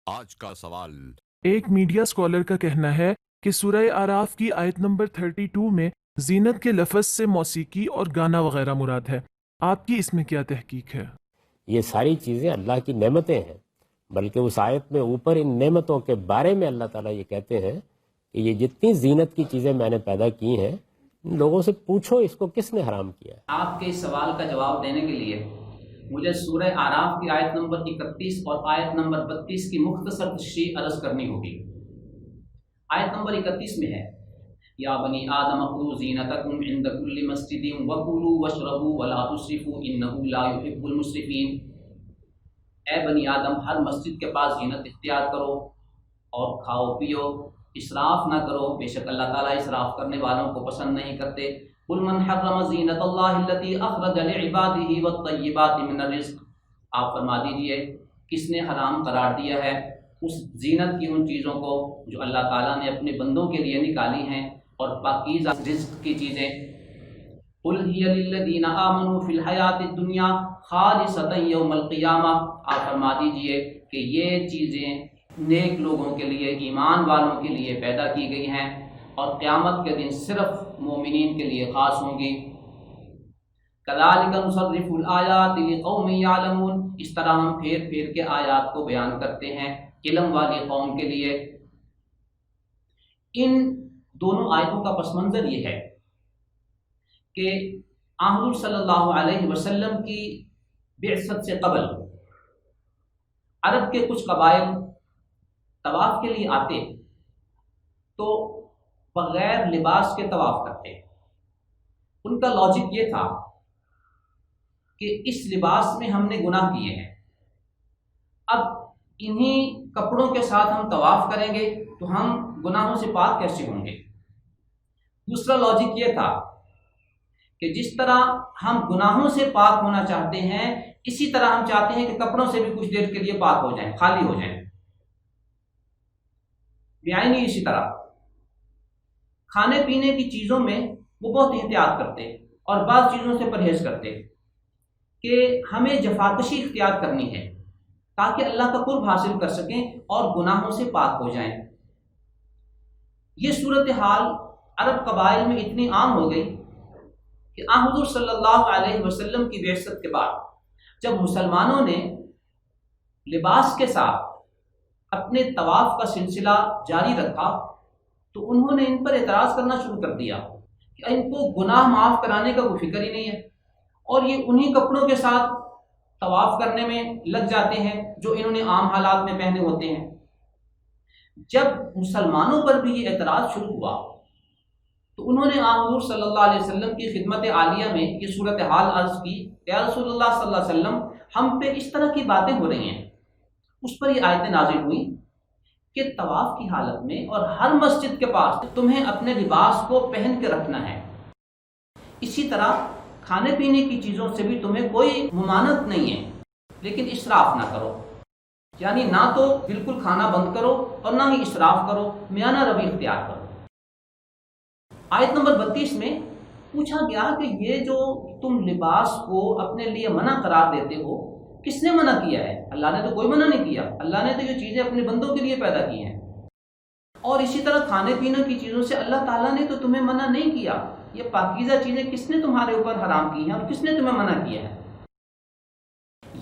आज का सवाल। एक मीडिया स्कॉलर का कहना है कि सूरह आराफ की आयत नंबर 32 में जीनत के लफ्ज़ से मौसीकी और गाना वगैरह मुराद है। आपकी इसमें क्या तहकीक है? ये सारी चीज़ें अल्लाह की नेमतें हैं, बल्कि उस आयत में ऊपर इन नेमतों के बारे में अल्लाह ताला ये कहते हैं कि ये जितनी जीनत की चीज़ें मैंने पैदा की हैं, इन लोगों से पूछो इसको किसने हराम किया है। आपके इस सवाल का जवाब देने के लिए मुझे सूरह आराफ की आयत नंबर 31 और आयत नंबर 32 की मुख्तसर तशरीह अर्ज करनी होगी। आयत नंबर 31 में है, या बनी आदम खुज़ू ज़ीनतकुम इंद कुल्लि मस्जिदिन वकुलू वशरबू वला तुस्रिफू इन्नहु ला युहिब्बुल मुस्रिफीन। ए बनी आदम, हर मस्जिद के पास जीनत इख्तियार करो और खाओ पियो, इसराफ ना करो, बेशक अल्लाह ताला इसराफ करने वालों को पसंद नहीं करते। कुल मन हर्रम ज़ीनतल्लाहि अल्लती अखरज लिइबादिही वत्तय्यिबाति मिनर रिज़्क़। आप फरमा दीजिए, किसने हराम करार दिया है उस जीनत की उन चीज़ों को जो अल्लाह ताला ने अपने बंदों के लिए निकाली हैं और पाकीज़ा रिज़्क़ की चीज़ें। कुल हिय लिल्लज़ीना आमनू फ़िल हयातिद दुनिया खालिसतन यौमल क़ियामा। आप फरमा दीजिए कि ये चीज़ें नेक लोगों के लिए, ईमान वालों के लिए पैदा की गई हैं और क़यामत के दिन सिर्फ मोमिनीन के लिए ख़ास होंगी। कज़ालिका नुसर्रिफुल आयाति लिक़ौमिन यअलमून। इस तरह हम फेर फेर के आयात को बयान करते हैं इल्म वाली कौम के लिए। इन दोनों आयतों का पस मंज़र ये है कि हुज़ूर सल्लल्लाहु अलैहि वसल्लम की बिअसत से क़बल अरब के कुछ कबाइल तवाफ़ के लिए आते तो बग़ैर लिबास के तवाफ़ करते। उनका लॉजिक ये था कि इस लिबास में हमने गुनाह किए हैं, अब इन्हीं कपड़ों के साथ हम तवाफ़ करेंगे तो हम गुनाहों से पाक कैसे होंगे। दूसरा लॉजिक ये था कि जिस तरह हम गुनाहों से पाक होना चाहते हैं, इसी तरह हम चाहते हैं कि कपड़ों से भी कुछ देर के लिए पाक हो जाएं, खाली हो जाएं। बेआईनी इसी तरह खाने पीने की चीज़ों में वो बहुत एहतियात करते और बाज़ चीज़ों से परहेज़ करते कि हमें जफाकशी इख्तियार करनी है ताकि अल्लाह का कुर्ब हासिल कर सकें और गुनाहों से पाक हो जाएं। ये सूरत हाल अरब कबाइल में इतनी आम हो गई कि हुज़ूर सल्लल्लाहु अलैहि वसल्लम की बिअसत के बाद जब मुसलमानों ने लिबास के साथ अपने तवाफ़ का सिलसिला जारी रखा तो उन्होंने इन पर एतराज़ करना शुरू कर दिया कि इनको गुनाह माफ़ कराने का कोई फिक्र ही नहीं है और ये उन्हीं कपड़ों के साथ तवाफ़ करने में लग जाते हैं जो इन्होंने आम हालात में पहने होते हैं। जब मुसलमानों पर भी ये एतराज़ शुरू हुआ तो उन्होंने हुज़ूर सल्लल्लाहु अलैहि वसल्लम की खिदमत आलिया में ये सूरत हाल अर्ज़ की, या रसूलुल्लाह सल्लल्लाहु अलैहि वसल्लम, हम पे इस तरह की बातें हो रही हैं। उस पर ये आयतें नाज़िल हुई कि तवाफ़ की हालत में और हर मस्जिद के पास तुम्हें अपने लिबास को पहन के रखना है। इसी तरह खाने पीने की चीज़ों से भी तुम्हें कोई मुमानत नहीं है, लेकिन इसराफ ना करो, यानी ना तो बिल्कुल खाना बंद करो और ना ही इसराफ करो, मियाना रवि इख्तियार करो। आयत नंबर 32 में पूछा गया कि ये जो तुम लिबास को अपने लिए मना करार देते हो, किसने मना किया है? अल्लाह ने तो कोई मना नहीं किया, अल्लाह ने तो ये चीज़ें अपने बंदों के लिए पैदा की हैं। और इसी तरह खाने पीने की चीज़ों से अल्लाह ताला ने तो तुम्हें मना नहीं किया, ये पाकीज़ा चीज़ें किसने तुम्हारे ऊपर हराम की हैं और किसने तुम्हें मना किया है।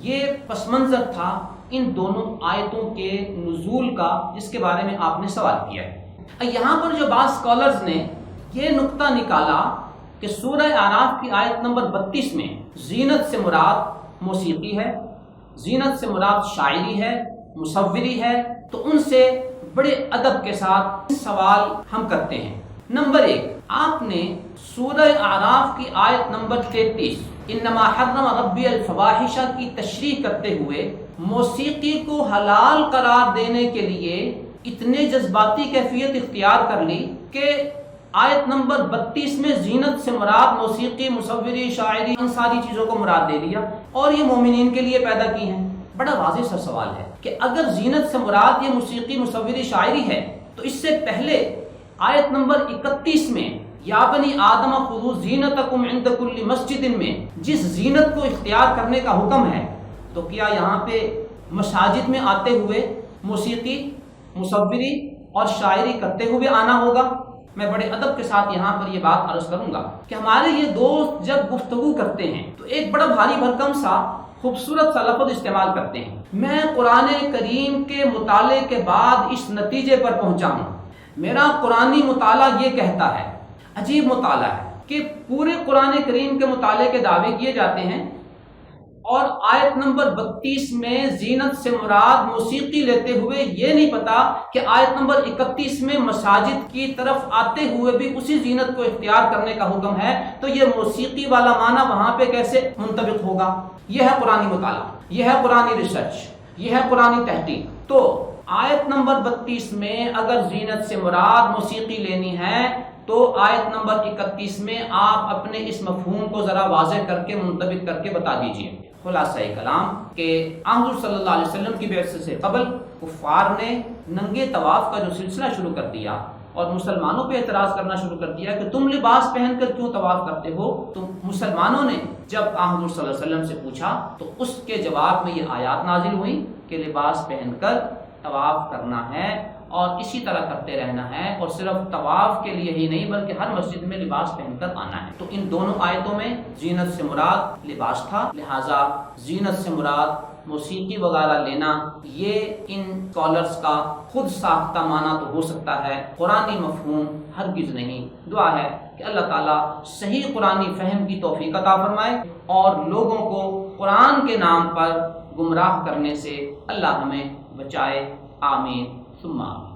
ये पस मंज़र था इन दोनों आयतों के नुज़ूल का, जिसके बारे में आपने सवाल किया है। यहाँ पर जो बाज़ स्कॉलर्स ने ये नुक्ता निकाला कि सूरह आराफ की आयत नंबर 32 में जीनत से मुराद मौसीकी है, जीनत से मुराद शायरी है, मुसव्विरी है, तो उनसे बड़े अदब के साथ सवाल हम करते हैं। नंबर 1, आपने सूरह आराफ की आयत नंबर 33 इन्नमा हर्रम रब्बी अल फवाहिशा की तशरीह करते हुए मौसीकी को हलाल करार देने के लिए इतने जज्बाती कैफियत इख्तियार कर ली कि आयत नंबर 32 में जीनत से मुराद मौसीकी, मुसव्विरी, शायरी, इन सारी चीज़ों को मुराद दे दिया और ये मोमिनीन के लिए पैदा की हैं। बड़ा वाज़ेह सा सवाल है कि अगर जीनत से मुराद ये मौसीकी, मुसव्विरी, शायरी है तो इससे पहले आयत नंबर 31 में या बनी आदम खुज़ू ज़ीनतकुम इंद कुल्लि मस्जिदिन में जिस जीनत को इख्तियार करने का हुक्म है, तो क्या यहाँ पे मसाजिद में आते हुए موسیقی، مصوری اور شاعری کرتے ہوئے آنا ہوگا۔ میں بڑے ادب کے ساتھ یہاں پر یہ بات عرض کروں گا کہ ہمارے یہ دوست جب گفتگو کرتے ہیں تو ایک بڑا بھاری بھرکم سا خوبصورت سا لفظ استعمال کرتے ہیں، میں قرآن کریم کے مطالعے کے بعد اس نتیجے پر پہنچا ہوں، میرا قرآنی مطالعہ یہ کہتا ہے۔ عجیب مطالعہ ہے کہ پورے قرآن کریم کے مطالعے کے دعوے کیے جاتے ہیں اور آیت نمبر 32 میں زینت سے مراد موسیقی لیتے ہوئے یہ نہیں پتا کہ آیت نمبر 31 میں مساجد کی طرف آتے ہوئے بھی اسی زینت کو اختیار کرنے کا حکم ہے، تو یہ موسیقی والا معنی وہاں پہ کیسے منطبق ہوگا؟ یہ ہے قرآنی مطالعہ، یہ ہے قرآنی ریسرچ، یہ ہے قرآنی تحقیق۔ تو آیت نمبر 32 میں اگر زینت سے مراد موسیقی لینی ہے تو آیت نمبر 31 میں آپ اپنے اس مفہوم کو ذرا واضح کر کے منطبق کر کے بتا دیجئے۔ خلاصہ کلام کہ حضور صلی اللہ علیہ وسلم کی بعثت سے قبل کفار نے ننگے طواف کا جو سلسلہ شروع کر دیا اور مسلمانوں پہ اعتراض کرنا شروع کر دیا کہ تم لباس پہن کر کیوں طواف کرتے ہو، تو مسلمانوں نے جب حضور صلی اللہ علیہ وسلم سے پوچھا تو اس کے جواب میں یہ آیات نازل ہوئی کہ لباس پہن کر طواف کرنا ہے اور اسی طرح کرتے رہنا ہے، اور صرف طواف کے لیے ہی نہیں بلکہ ہر مسجد میں لباس پہن کر آنا ہے۔ تو ان دونوں آیتوں میں زینت سے مراد لباس تھا، لہٰذا زینت سے مراد موسیقی وغیرہ لینا یہ ان اسکالرس کا خود ساختہ معنی تو ہو سکتا ہے، قرآنی مفہوم ہرگز نہیں۔ دعا ہے کہ اللہ تعالیٰ صحیح قرآنی فہم کی توفیق عطا فرمائے اور لوگوں کو قرآن کے نام پر گمراہ کرنے سے اللہ ہمیں بچائے، آمین ثم آمین۔